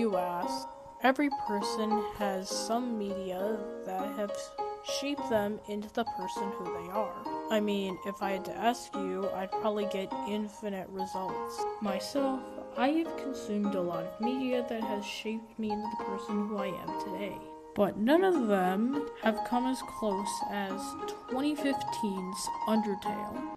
you ask? Every person has some media that have shaped them into the person who they are. I mean, if I had to ask you, I'd probably get infinite results. Myself, I have consumed a lot of media that has shaped me into the person who I am today. But none of them have come as close as 2015's Undertale.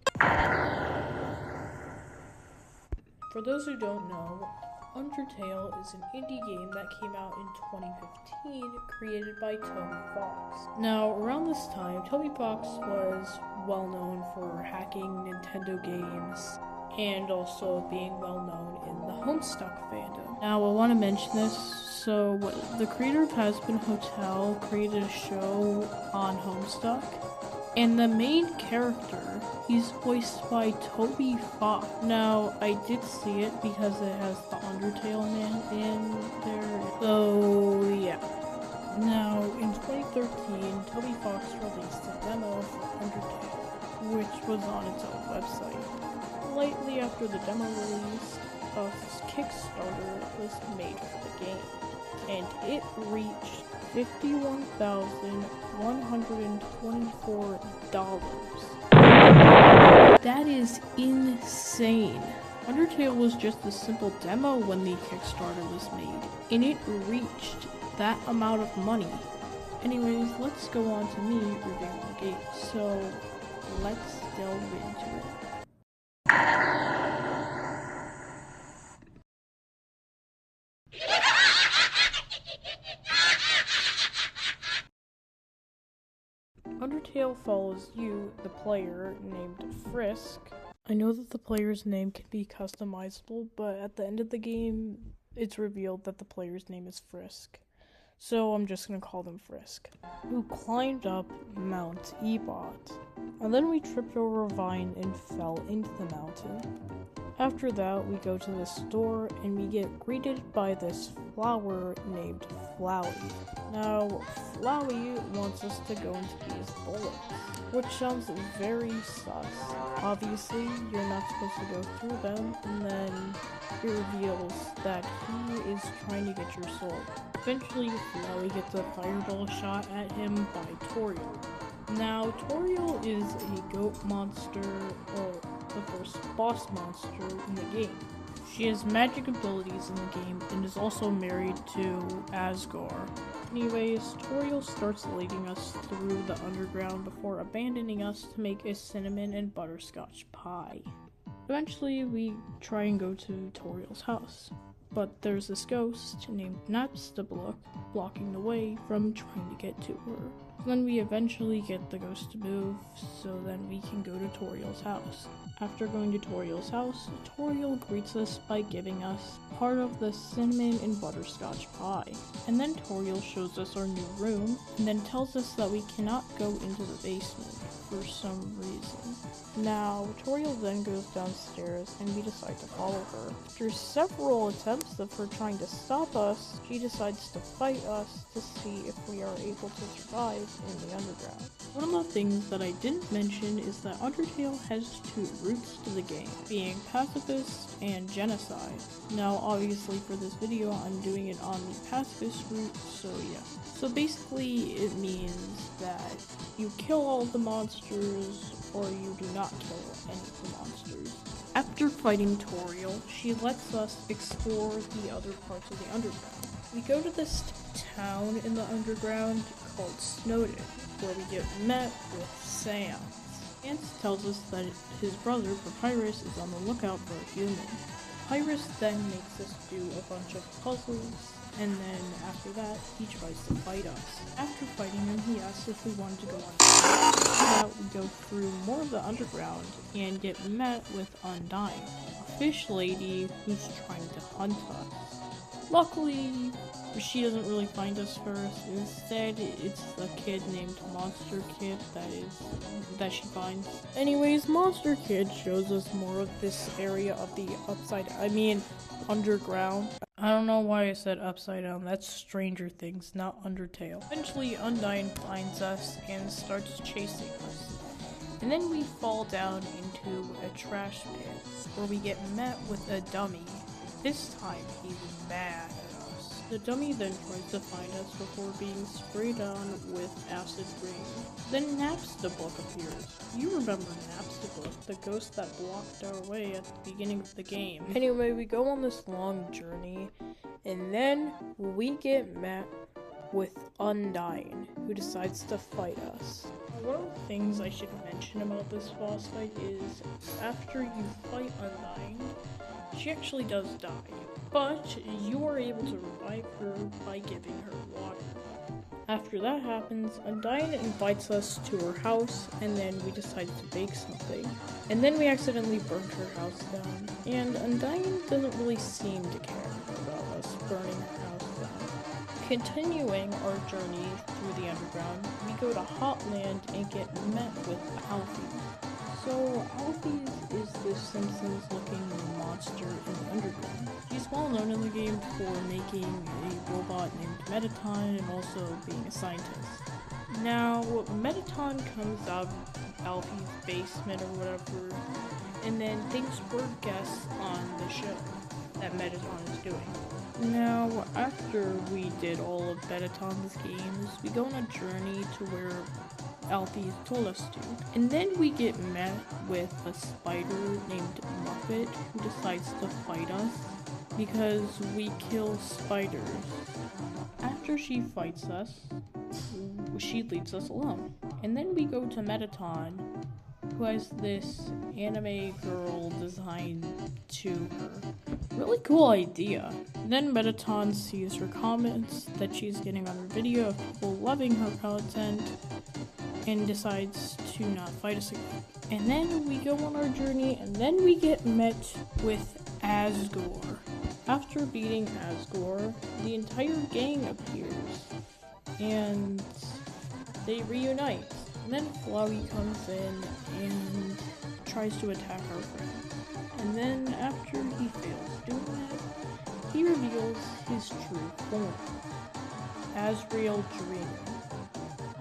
For those who don't know, Undertale is an indie game that came out in 2015, created by Toby Fox. Now, around this time, Toby Fox was well known for hacking Nintendo games and also being well known in the Homestuck fandom. Now, I want to mention this. So, the creator of Has Been Hotel created a show on Homestuck, and the main character, he's voiced by Toby Fox. Now, I did see it because it has the Undertale man in there. So, yeah. Now, in 2013, Toby Fox released a demo for Undertale, which was on its own website. Slightly after the demo release, a Kickstarter was made for the game, and it reached $51,124. That is insane. Undertale was just a simple demo when the Kickstarter was made, and it reached that amount of money. Anyways, let's go on to me reviewing the game. So, let's delve into it. Undertale follows you, the player, named Frisk. I know that the player's name can be customizable, but at the end of the game, it's revealed that the player's name is Frisk. So I'm just gonna call them Frisk. Who climbed up Mount Ebot. And then we tripped over a vine and fell into the mountain. After that, we go to the store and we get greeted by this flower named Flowey. Now, Flowey wants us to go into these bullets, which sounds very sus. Obviously, you're not supposed to go through them, and then it reveals that he is trying to get your soul. Eventually, Flowey gets a fireball shot at him by Toriel. Now, Toriel is a goat monster, or the first boss monster in the game. She has magic abilities in the game and is also married to Asgore. Anyways, Toriel starts leading us through the underground before abandoning us to make a cinnamon and butterscotch pie. Eventually, we try and go to Toriel's house, but there's this ghost named Napstablook blocking the way from trying to get to her. Then we eventually get the ghost to move, so then we can go to Toriel's house. After going to Toriel's house, Toriel greets us by giving us part of the cinnamon and butterscotch pie. And then Toriel shows us our new room, and then tells us that we cannot go into the basement for some reason. Now, Toriel then goes downstairs, and we decide to follow her. After several attempts of her trying to stop us, she decides to fight us to see if we are able to survive in the underground. One of the things that I didn't mention is that Undertale has two routes to the game, being pacifist and genocide. Now, obviously for this video, I'm doing it on the pacifist route, so yeah. So basically, it means that you kill all the monsters, or you do not kill any of the monsters. After fighting Toriel, she lets us explore the other parts of the underground. We go to this town in the underground called Snowden, where we get met with Sam. Hans tells us that his brother, Papyrus, is on the lookout for a human. Papyrus then makes us do a bunch of puzzles, and then after that, he tries to fight us. After fighting him, he asks if we wanted to go on. After that, we go through more of the underground and get met with Undyne, a fish lady who's trying to hunt us. Luckily, she doesn't really find us first. Instead, it's a kid named Monster Kid that she finds. Anyways, Monster Kid shows us more of this area of the underground. I don't know why I said upside down. That's Stranger Things, not Undertale. Eventually, Undyne finds us and starts chasing us. And then we fall down into a trash pit, where we get met with a dummy. This time, he's mad at us. The dummy then tries to find us before being sprayed on with acid rain. Then Napstablook appears. You remember Napstablook, the ghost that blocked our way at the beginning of the game. Anyway, we go on this long journey, and then we get met with Undyne, who decides to fight us. One of the things I should mention about this boss fight is after you fight Undyne, she actually does die, but you are able to revive her by giving her water. After that happens, Undyne invites us to her house, and then we decide to bake something. And then we accidentally burnt her house down, and Undyne doesn't really seem to care about us burning her house down. Continuing our journey through the underground, we go to Hotland and get met with Alfie. So Alfie is this Simpsons-looking monster in the underground. She's well known in the game for making a robot named Metaton and also being a scientist. Now, Metaton comes out of Alfie's basement or whatever, and then thinks we're guests on the show that Metaton is doing. Now, after we did all of Metaton's games, we go on a journey to where Alfie told us to. And then we get met with a spider named Muppet who decides to fight us because we kill spiders. After she fights us, she leaves us alone. And then we go to Metaton, who has this anime girl designed to her. Really cool idea. Then Metaton sees her comments that she's getting on her video of people loving her content and decides to not fight us again. And then we go on our journey, and then we get met with Asgore. After beating Asgore, the entire gang appears, and they reunite. And then Flowey comes in and tries to attack our friend. And then after he fails doing that, he reveals his true form, Asriel Dream.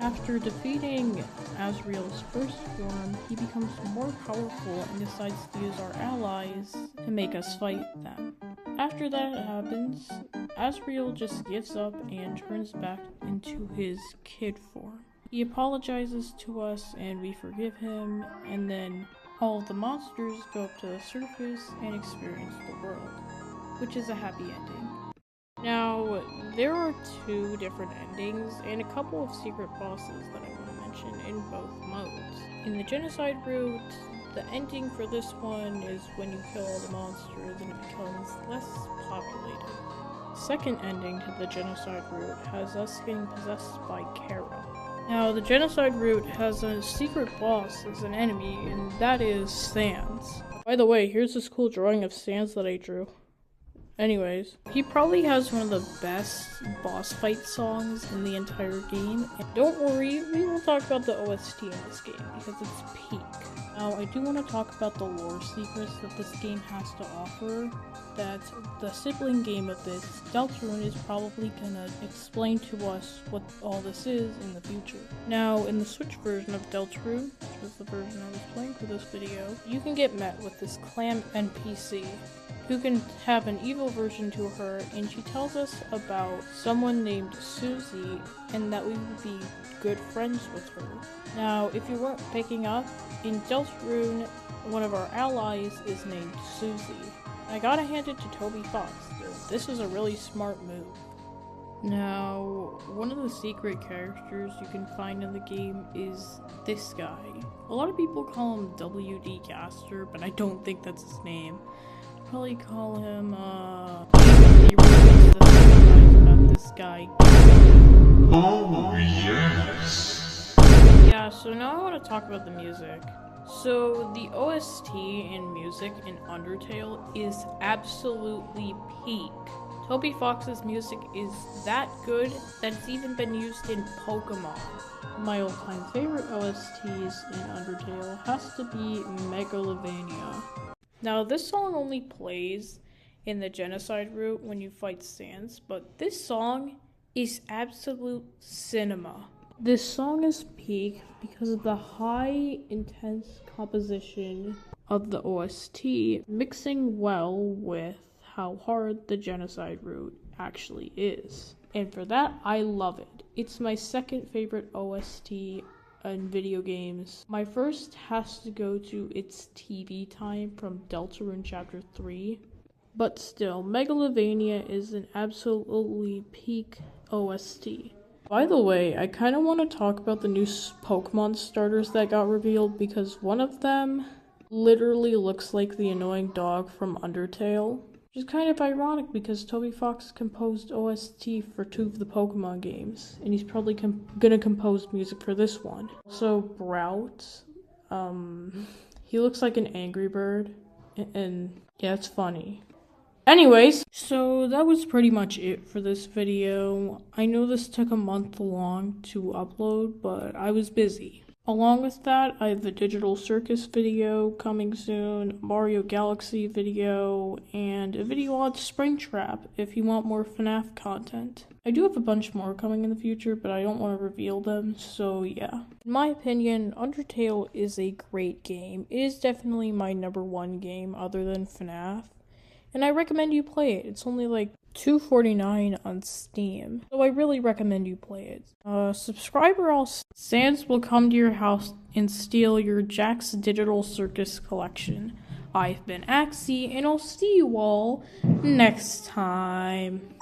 After defeating Asriel's first form, he becomes more powerful and decides to use our allies to make us fight them. After that happens, Asriel just gives up and turns back into his kid form. He apologizes to us and we forgive him, and then all of the monsters go up to the surface and experience the world, which is a happy ending. Now, there are 2 different endings and a couple of secret bosses that I want to mention in both modes. In the genocide route, the ending for this one is when you kill all the monsters and it becomes less populated. Second ending to the genocide route has us getting possessed by Kara. Now, the genocide route has a secret boss as an enemy, and that is Sans. By the way, here's this cool drawing of Sans that I drew. Anyways, he probably has one of the best boss fight songs in the entire game. And don't worry, we will talk about the OST in this game because it's peak. Now, I do want to talk about the lore secrets that this game has to offer, that the sibling game of this, Deltarune, is probably gonna explain to us what all this is in the future. Now, in the Switch version of Deltarune, which was the version I was playing for this video, you can get met with this clam NPC, who can have an evil version to her, and she tells us about someone named Susie, and that we would be good friends with her. Now, if you weren't picking up, in Deltarune, one of our allies is named Susie. I gotta hand it to Toby Fox. This is a really smart move. Now, one of the secret characters you can find in the game is this guy. A lot of people call him WD Gaster, but I don't think that's his name. Probably call him, about this guy. Oh, yes. Yeah, so now I want to talk about the music. So, the OST and music in Undertale is absolutely peak. Toby Fox's music is that good that it's even been used in Pokemon. My all-time favorite OSTs in Undertale has to be Megalovania. Now, this song only plays in the genocide route when you fight Sans, but this song is absolute cinema. This song is peak because of the high, intense composition of the OST, mixing well with how hard the genocide route actually is. And for that, I love it. It's my second favorite OST in video games. My first has to go to its TV time from Deltarune Chapter 3. But still, Megalovania is an absolutely peak OST. By the way, I kind of want to talk about the new Pokemon starters that got revealed because one of them literally looks like the annoying dog from Undertale. Which is kind of ironic because Toby Fox composed OST for 2 of the Pokemon games, and he's probably gonna compose music for this one. So Brout, he looks like an Angry Bird, and yeah, it's funny. Anyways, so that was pretty much it for this video. I know this took a month long to upload, but I was busy. Along with that, I have a Digital Circus video coming soon, Mario Galaxy video, and a video on Springtrap if you want more FNAF content. I do have a bunch more coming in the future, but I don't want to reveal them, so yeah. In my opinion, Undertale is a great game. It is definitely my #1 game other than FNAF. And I recommend you play it. It's only like $2.49 on Steam. So I really recommend you play it. Subscribe or else Sans will come to your house and steal your Jack's Digital Circus collection. I've been Axzee, and I'll see you all next time.